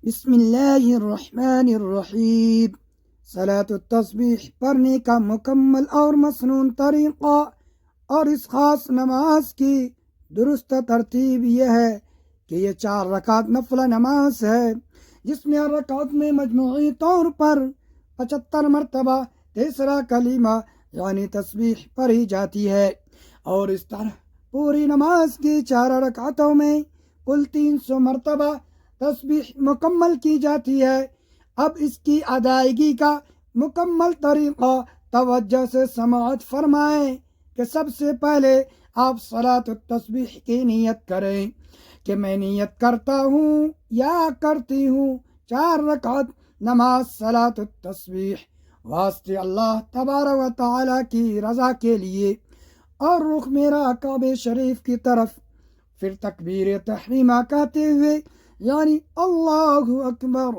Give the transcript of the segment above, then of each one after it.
بسم اللہ الرحمن الرحیم۔ صلاۃ التسبیح پڑھنے کا مکمل اور مسنون طریقہ اور اس خاص نماز کی درست ترتیب یہ ہے کہ یہ 4 رکعت نفل نماز ہے، جس میں ہر رکعت میں مجموعی طور پر 75 مرتبہ تیسرا کلمہ یعنی تسبیح پڑھی جاتی ہے، اور اس طرح پوری نماز کی 4 رکعتوں میں کل 300 مرتبہ تسبیح مکمل کی جاتی ہے۔ اب اس کی ادائیگی کا مکمل طریقہ توجہ سے سماعت فرمائیں کہ سب سے پہلے آپ صلاۃ التسبیح کی نیت کریں کہ میں نیت کرتا ہوں یا کرتی ہوں 4 رکعت نماز صلاۃ التسبیح واسطے اللہ تبارک و تعالی کی رضا کے لیے، اور رخ میرا کعبہ شریف کی طرف، پھر تکبیر تحریمہ کہتے ہوئے یعنی اللہ اکبر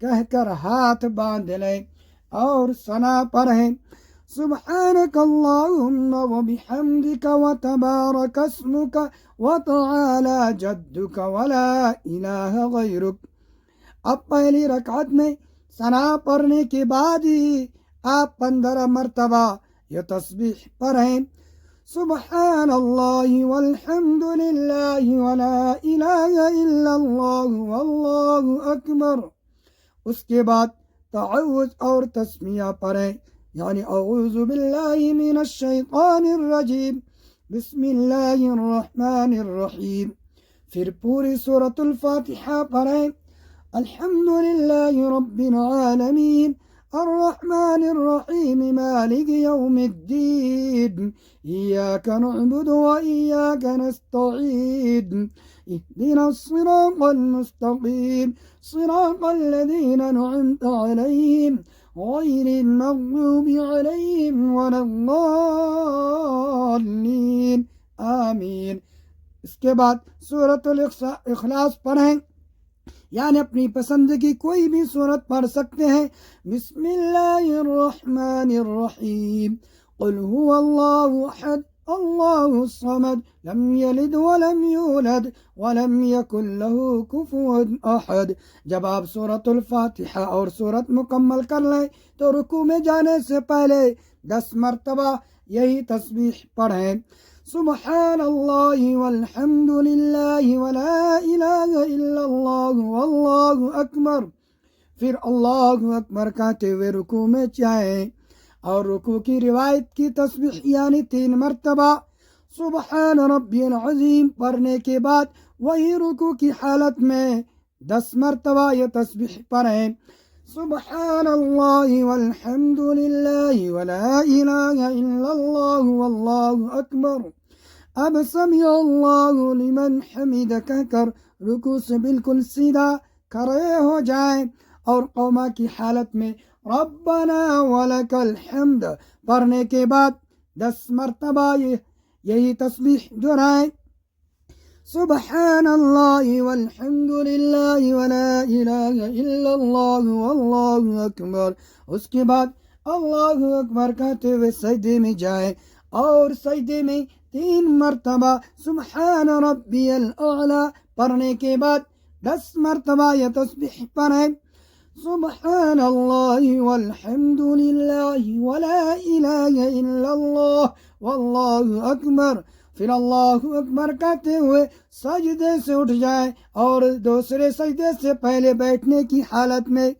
کہہ کر ہاتھ باندھ لیں اور ثنا پڑھیں، سبحانک اللہم وبحمدک وتبارک اسمک وتعالی جدک ولا الہ غیرک۔ اب پہلی رکعت میں ثنا پڑھنے کے بعد ہی آپ 15 مرتبہ یہ تسبیح پڑھیں، سبحان اللہ والحمد للہ ولا الہ الا اللہ واللہ اکبر۔ اس کے بعد تعوذ اور تسمیہ پڑھیں، یعنی اعوذ باللہ من الشیطان الرجیم بسم اللہ الرحمن الرحیم۔ پھر پوری سورۃ الفاتحہ پڑھیں، الحمد للہ رب العالمین الرحمن الرحیم مالک یوم الدین ایاک نعبد و ایاک نستعین اهدنا الصراط المستقیم صراط الذین انعمت علیہم غیر المغضوب علیہم ولا الضالین آمین۔ اس کے بعد سورۃ الاخلاص پڑھیں، یعنی اپنی پسند کی کوئی بھی صورت پڑھ سکتے ہیں، بسم اللہ الرحمن الرحیم قل هو اللہ احد اللہ الصمد لم یلد ولم یولد ولم یکن له کفوا احد۔ جب آپ سورۃ الفاتحہ اور سورت مکمل کر لیں تو رکوع میں جانے سے پہلے 10 مرتبہ یہی تسبیح پڑھیں، سبحان اللہ والحمد للہ ولا الہ الا اللہ واللہ اکبر۔ پھر اللہ اکبر کہتے ہوئے رکوع میں جائیں، اور رکوع کی روایت کی تسبیح یعنی 3 مرتبہ سبحان ربی العظیم پڑھنے کے بعد وہی رکوع کی حالت میں 10 مرتبہ یہ تسبیح پڑھیں، سبحان اللہ والحمد للہ ولا الہ الا اللہ واللہ اکبر۔ اب سمع اللہ لمن حمد کہہ کر رکوع سے بالکل سیدھا کھڑے ہو جائیں، اور قوما کی حالت میں ربنا ولک الحمد پڑھنے کے بعد 10 مرتبہ یہی تسبیح دہرائیں، سبحان اللہ والحمد للہ ولا الہ الا اللہ واللہ اکبر۔ اس کے بعد اللہ اکبر کہتے ہوئے سجدے میں جائیں، اور سجدے میں 3 مرتبہ سبحان ربی الاعلی پڑھنے کے بعد 10 مرتبہ یہ تسبیح پڑھیں، سبحان اللہ والحمد للہ ولا الہ الا اللہ واللہ اکبر۔ پھر اللہ اکبر کہتے ہوئے سجدے سے اٹھ جائیں، اور دوسرے سجدے سے پہلے بیٹھنے کی حالت میں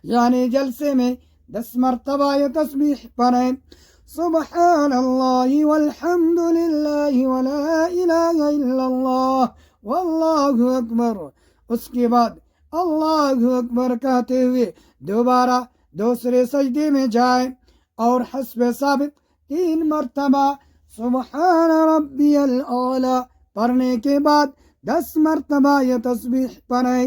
یعنی جلسے میں 10 مرتبہ یہ تسبیح پڑھیں، سبحان اللہ والحمد للہ ولا الہ الا اللہ واللہ اکبر۔ اس کے بعد اللہ اکبر کہتے ہوئے دوبارہ دوسرے سجدے میں جائیں، اور حسب ثابت 3 مرتبہ سبحان ربی الاعلی پڑھنے کے بعد 10 مرتبہ یہ تسبیح پڑھیں،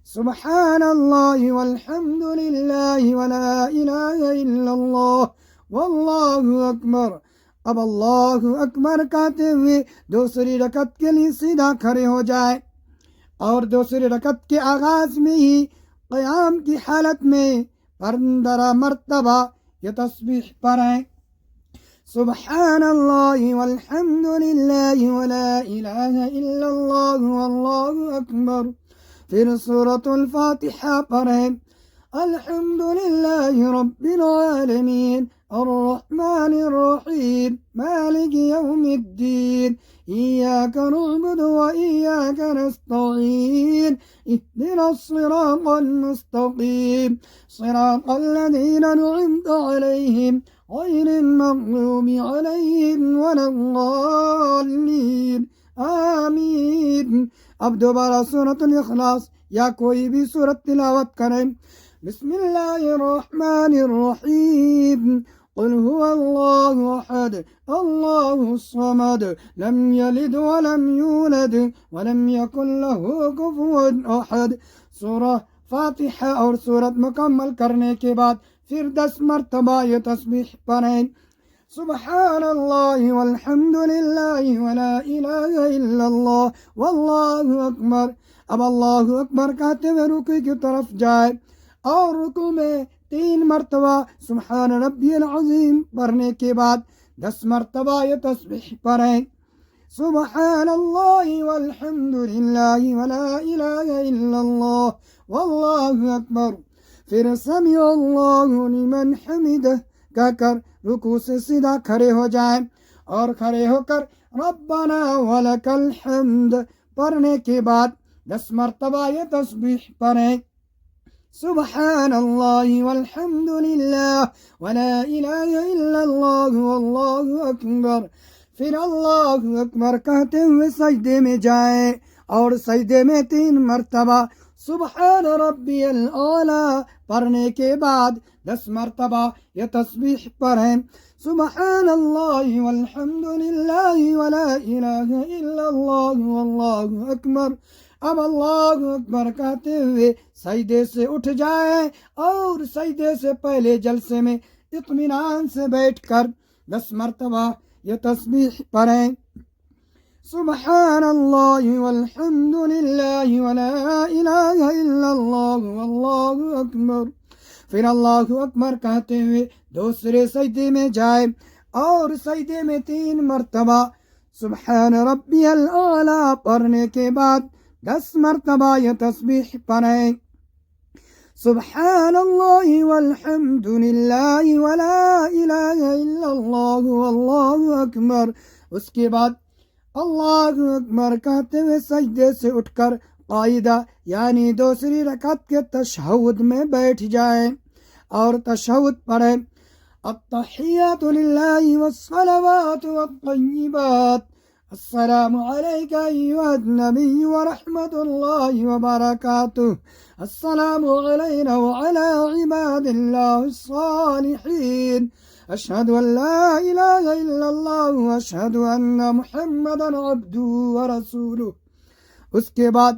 سبحان اللہ والحمد للہ ولا الہ الا اللہ واللہ اکبر۔ اب اللہ اکبر کہتے ہوئے دوسری رکعت کے لیے سیدھا کھڑے ہو جائیں، اور دوسری رکعت کے آغاز میں ہی قیام کی حالت میں 15 مرتبہ یہ تسبیح پڑھیں، سبحان اللہ والحمد للہ ولا الہ الا اللہ واللہ اکبر۔ پھر سورۃ الفاتحہ پڑھیں۔ الحمد للہ رب العالمین الرحمن الرحیم مالک یوم الدین إياك نعبد وإياك نستعين اهدنا الصراط المستقيم صراط الذين أنعمت عليهم غير المغضوب عليهم ولا الضالين آمین۔ اب دوبارہ سورۃ الاخلاص یا کوئی بھی سورت تلاوت کریں۔ بسم اللہ الرحمن الرحیم قل هو الله أحد الله الصمد لم يلد ولم يولد ولم يكن له كفوا أحد۔ سورہ فاتحہ اور سورت مکمل کرنے کے بعد پھر 10 مرتبہ یہ تسبیح پڑھیں۔ سبحان اللہ والحمد للہ ولا الہ الا اللہ واللہ اکبر۔ اب اللہ اکبر کہتے ہوئے رکوع کی طرف جائے اور رکوع میں 3 مرتبہ سبحان ربی العظیم پڑھنے کے بعد 10 مرتبہ یہ تسبیح پڑھیں۔ سبحان اللہ والحمد للہ ولا الہ الا اللہ واللہ اکبر۔ پھر سمع اللہ لمن حمدہ کہہ کر رکوع سے سیدھا کھڑے ہو جائیں اور کھڑے ہو کر ربنا ولک الحمد پڑھنے کے بعد 10 مرتبہ یہ تسبیح پڑھیں۔ سبحان اللہ والحمد للہ ولا الہ الا اللہ واللہ اکبر۔ پھر اللہ اکبر کہتے ہوئے سجدے میں جائیں اور سجدے میں 3 مرتبہ سبحان ربی الاعلیٰ پڑھنے کے بعد 10 مرتبہ یہ تسبیح پڑھیں۔ سبحان اللہ والحمد للہ ولا الہ الا اللہ واللہ اکبر۔ اب اللہ اکبر کہتے ہوئے سجدے سے اٹھ جائیں اور سجدے سے پہلے جلسے میں اطمینان سے بیٹھ کر 10 مرتبہ یہ تسبیح پڑھیں۔ سبحان اللہ والحمد للہ ولا الہ الا اللہ واللہ اکبر۔ پھر اللہ اکبر کہتے ہوئے دوسرے سجدے میں جائیں اور سجدے میں 3 مرتبہ سبحان ربی الاعلیٰ پڑھنے کے بعد 10 مرتبہ یہ تسبیح پڑھیں۔ سبحان اللہ والحمد للہ ولا الہ الا اللہ واللہ اکبر۔ اس کے بعد اللہ اکبر کہتے ہوئے سجدے سے اٹھ کر قاعدہ یعنی دوسری رکعت کے تشہد میں بیٹھ جائیں اور تشہد پڑھیں۔ التحیات للہ والصلوات والطیبات السلام علیک ایھا النبی ورحمۃ اللہ وبرکاتہ السلام علینا وعلی عباد اللہ الصالحین اشہد ان لا الہ الا اللہ واشہد ان محمدا عبدہ ورسولہ۔ اس کے بعد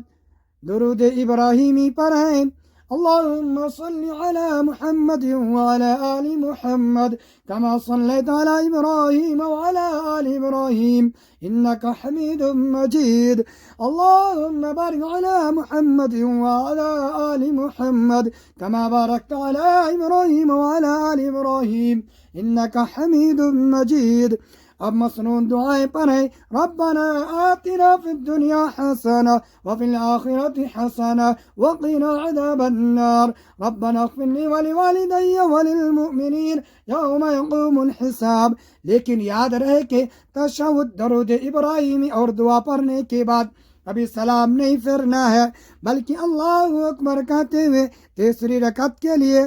درود ابراہیمی پڑھیں۔ اللہم صل علی محمد وعلی آل محمد کما صلیت علی ابراہیم وعلی آل ابراہیم انک حمید مجید۔ اللہم بارک علی محمد وعلی آل محمد کما بارکت علی ابراہیم وعلی آل ابراہیم انک حمید مجید۔ اب مسنون دعائیں پڑھیں۔ ربنا آتنا فی الدنیا حسنہ وفی الآخرۃ حسنہ وقنا عذاب النار ربنا اغفر لی ولوالدی وللمؤمنین یوم یقوم الحساب۔ لیکن یاد رہے کہ تشہد درود ابراہیمی اور دعا پڑھنے کے بعد ابھی سلام نہیں پھیرنا ہے بلکہ اللہ اکبر کہتے ہوئے تیسری رکعت کے لیے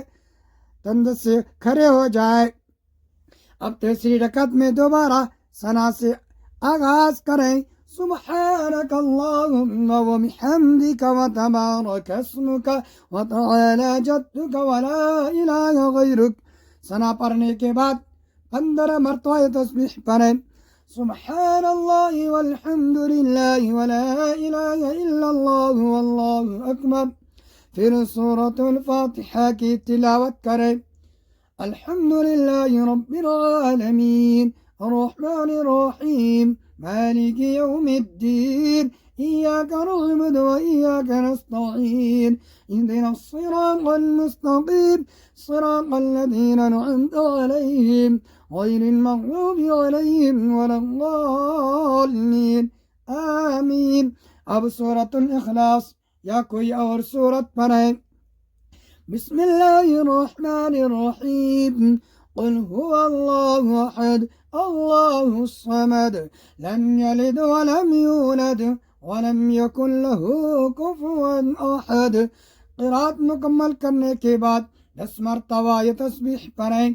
تند سے کھڑے ہو جائے۔ اب تیسری رکعت میں دوبارہ ثنا سے آغاز کریں۔ سبحانک اللہم وبحمدک وتبارک اسمک وتعالی جدک ولا الہ غیرک۔ ثنا پڑھنے کے بعد 15 مرتبہ تسبیح پڑھیں۔ سبحان اللہ والحمد للہ ولا الہ الا اللہ واللہ اکبر۔ پھر سورۃ الفاتحہ کی تلاوت کریں۔ الحمد للہ رب العالمین الرحمن الرحیم مالک یوم الدین إياك نعبد وإياك نستعين اهدنا الصراط المستقيم صراط الذين أنعمت عليهم غير المغضوب عليهم ولا الضالين آمین۔ اب سورۃ الاخلاص یا کوئی اور سورت پڑھیں۔ بسم اللہ الرحمن الرحیم قل هو اللہ احد اللہ الصمد لم یلد ولم یولد ولم یکن له کفوا احد۔ قرات مکمل کرنے کے بعد 10 مرتبہ یہ تسبیح پڑھیں،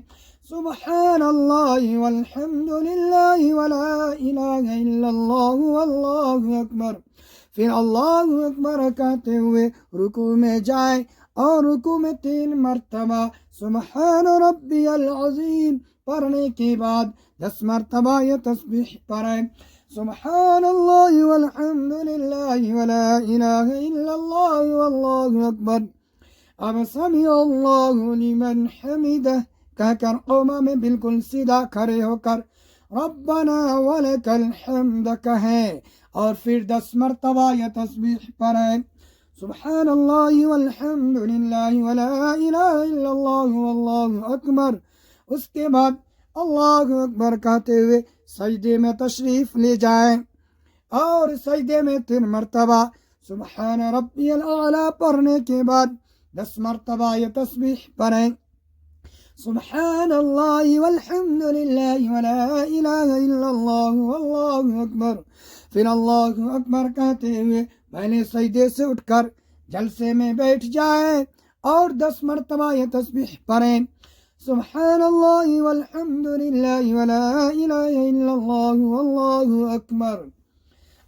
سبحان اللہ والحمد للہ ولا الہ الا اللہ واللہ اکبر۔ پھر اللہ اکبر کہتے ہوئے رکوع میں جائیں اور رکوع میں 3 مرتبہ سبحان ربی العظیم پڑھنے کے بعد 10 مرتبہ یہ تسبیح پڑھیں، سبحان اللہ والحمد للہ ولا الہ الا اللہ واللہ اکبر۔ اب سمع اللہ لمن حمدہ کہہ کر قوما میں بالکل سیدھا کھڑے ہو کر ربنا ولک الحمد کہیں، اور پھر 10 مرتبہ یہ تسبیح پڑھیں، سبحان اللہ والحمد للہ ولا الہ الا اللہ واللہ اکبر۔ اس کے بعد اللہ اکبر کہتے ہوئے سجدے میں تشریف لے جائیں اور سجدے میں 3 مرتبہ سبحان ربی الاعلیٰ پڑھنے کے بعد 10 مرتبہ یہ تسبیح پڑھیں، سبحان اللہ والحمد للہ ولا الہ الا اللہ واللہ اکبر۔ پھر اللہ اکبر کہتے ہوئے پہلے سجدے سے اٹھ کر جلسے میں بیٹھ جائیں اور 10 مرتبہ یہ تسبیح پڑھیں، سبحان اللہ والحمد للہ ولا الہ الا اللہ واللہ اکبر۔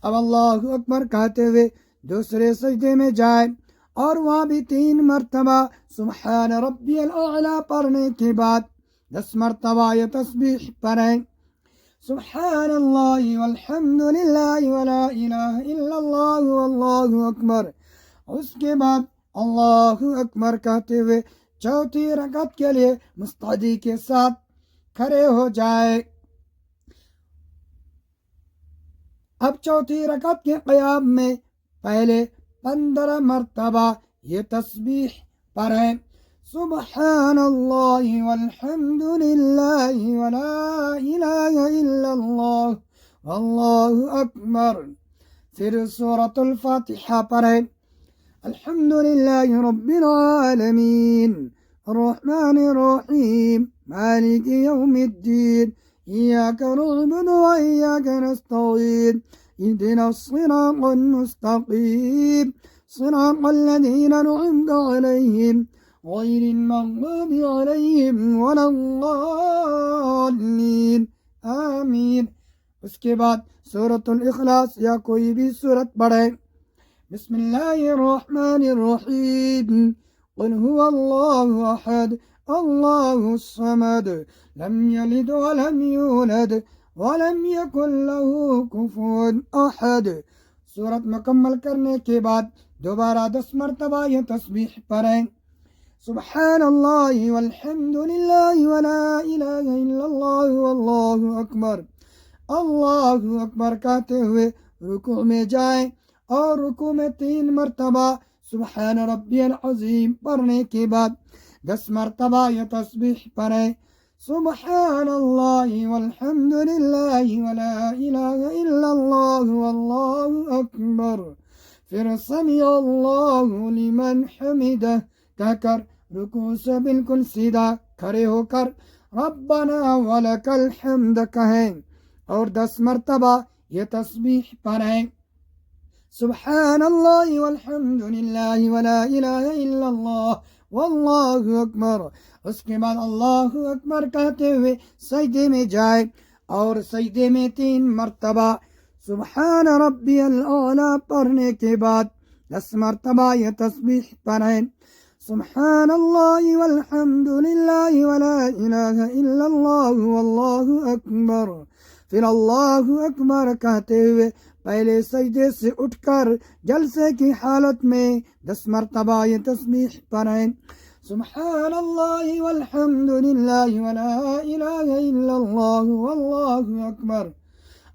اب اللہ اکبر کہتے ہوئے دوسرے سجدے میں جائیں اور وہاں بھی 3 مرتبہ سبحان ربی الاعلیٰ پڑھنے کے بعد 10 مرتبہ یہ تسبیح پڑھیں، سبحان اللہ والحمد للہ ولا الہ الا اللہ واللہ اکبر۔ اس کے بعد اللہ اکبر کہتے ہوئے چوتھی رکعت کے لیے مستعدی کے ساتھ کھڑے ہو جائے۔ اب چوتھی رکعت کے قیام میں پہلے 15 مرتبہ یہ تسبیح پڑھیں، سبحان اللہ والحمد للہ ولا الہ الا اللہ واللہ اکبر۔ پھر سورۃ الفاتحہ پڑھیں، الحمد للہ رب العالمین الرحمن الرحیم مالک یوم الدین ایاک نعبد و ایاک نستعین اهدنا الصراط المستقیم صراط الذین انعمت علیہم غیر المغضوب علیہم ولا الضالین آمین۔ اس کے بعد سورۃ الاخلاص یا کوئی بھی سورت پڑھیں، بسم اللہ الرحمن الرحیم قل هو اللہ احد اللہ الصمد لم یلد ولم یولد ولم یکن له کفوا احد۔ سورت مکمل کرنے کے بعد دوبارہ 10 مرتبہ یہ تسبیح پڑھیں، سبحان اللہ والحمد للہ ولا الہ الا اللہ واللہ اکبر۔ اللہ اکبر کہتے ہوئے رکوع میں جائیں اور رکوع میں 3 مرتبہ سبحان ربی العظیم پڑھنے کے بعد 10 مرتبہ یہ تسبیح پڑھیں، سبحان اللہ والحمد للہ ولا الہ الا اللہ واللہ اکبر۔ پھر سمع اللہ لمن حمدہ کہہ کر رکوع سے بالکل سیدھا کھڑے ہو کر ربنا ولک الحمد کہیں اور 10 مرتبہ یہ تسبیح پڑھیں، سبحان اللہ والحمد للہ ولا الہ الا اللہ واللہ اکبر۔ اس کے بعد اللہ اکبر کہتے ہوئے سجدے میں جائے اور سجدے میں 3 مرتبہ سبحان ربی الاعلیٰ پڑھنے کے بعد 10 مرتبہ یہ تسبیح پڑھیں، سبحان اللہ والحمد للہ ولا الہ الا اللہ واللہ اکبر۔ پھر اللہ اکبر کہتے ہوئے پہلے سجدے سے اٹھ کر جلسے کی حالت میں 10 مرتبہ یہ تسبیح پڑھیں، سبحان اللہ والحمد للہ ولا الہ الا اللہ واللہ اکبر۔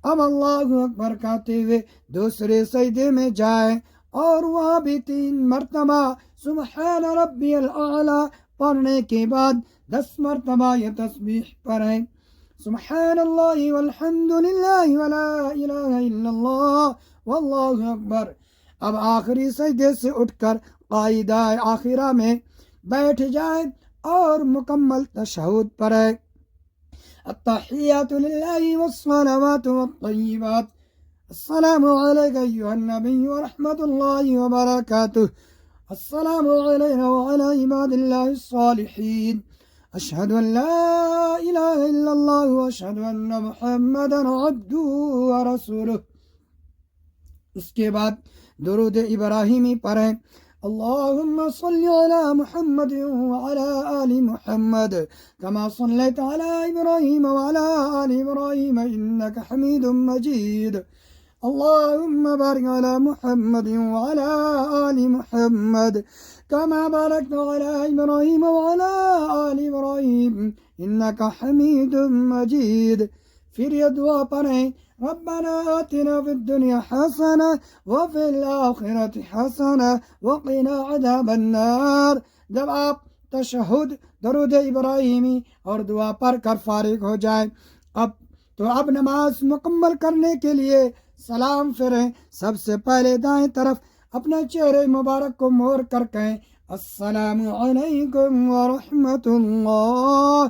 اب اللہ اکبر کہتے ہوئے دوسرے سجدے میں جائیں اور وہاں بھی 3 مرتبہ سبحان ربی الاعلیٰ پڑھنے کے بعد 10 مرتبہ یہ تسبیح پڑھیں، سبحان اللہ والحمد للہ ولا الہ الا اللہ واللہ اکبر۔ اب آخری سجدے سے اٹھ کر قاعدہ آخرہ میں بیٹھ جائے اور مکمل تشہد پڑھے۔ التحیات للہ والصلوات والطیبات، السلام علیک ایھا النبی ورحمۃ اللہ وبرکاتہ، السلام علینا وعلی عباد اللہ الصالحین، اشہد ان لا الہ الا اللہ واشہد ان محمدا عبدہ ورسولہ۔ اس کے بعد درود ابراہیمی پڑھیں۔ اللہم صل علی محمد وعلی آل محمد کما صلیت علی ابراہیم وعلی آل ابراہیم انک حمید مجید۔ اللہم بارک علی محمد وعلی آل محمد کما بارکت علی ابراہیم وعلی آل ابراہیم انک حمید مجید۔ پھر یہ دعا پڑھیں، ربنا آتنا فی الدنیا حسنہ وفی الآخرۃ حسنہ وقنا عذاب النار۔ جب آپ تشہد، درود ابراہیمی اور دعا پڑھ کر فارغ ہو جائیں اب نماز مکمل کرنے کے لیے سلام پھریں۔ سب سے پہلے دائیں طرف اپنے چہرے مبارک کو موڑ کر کہیں السلام علیکم ورحمۃ اللہ،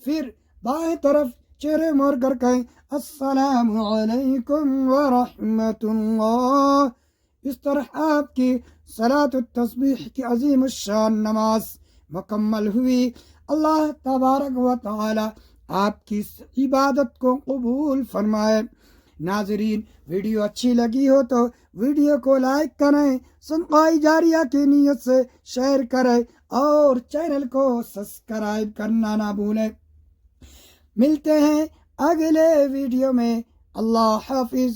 پھر بائیں طرف چہرے موڑ کر کہیں السلام علیکم ورحمۃ اللہ۔ اس طرح آپ کی صلاۃ التسبیح کی عظیم الشان نماز مکمل ہوئی۔ اللہ تبارک و تعالی آپ کی اس عبادت کو قبول فرمائے۔ ناظرین، ویڈیو اچھی لگی ہو تو ویڈیو کو لائک کریں، صدقہ جاریہ کی نیت سے شیئر کریں اور چینل کو سبسکرائب کرنا نہ بھولیں۔ ملتے ہیں اگلے ویڈیو میں۔ اللہ حافظ۔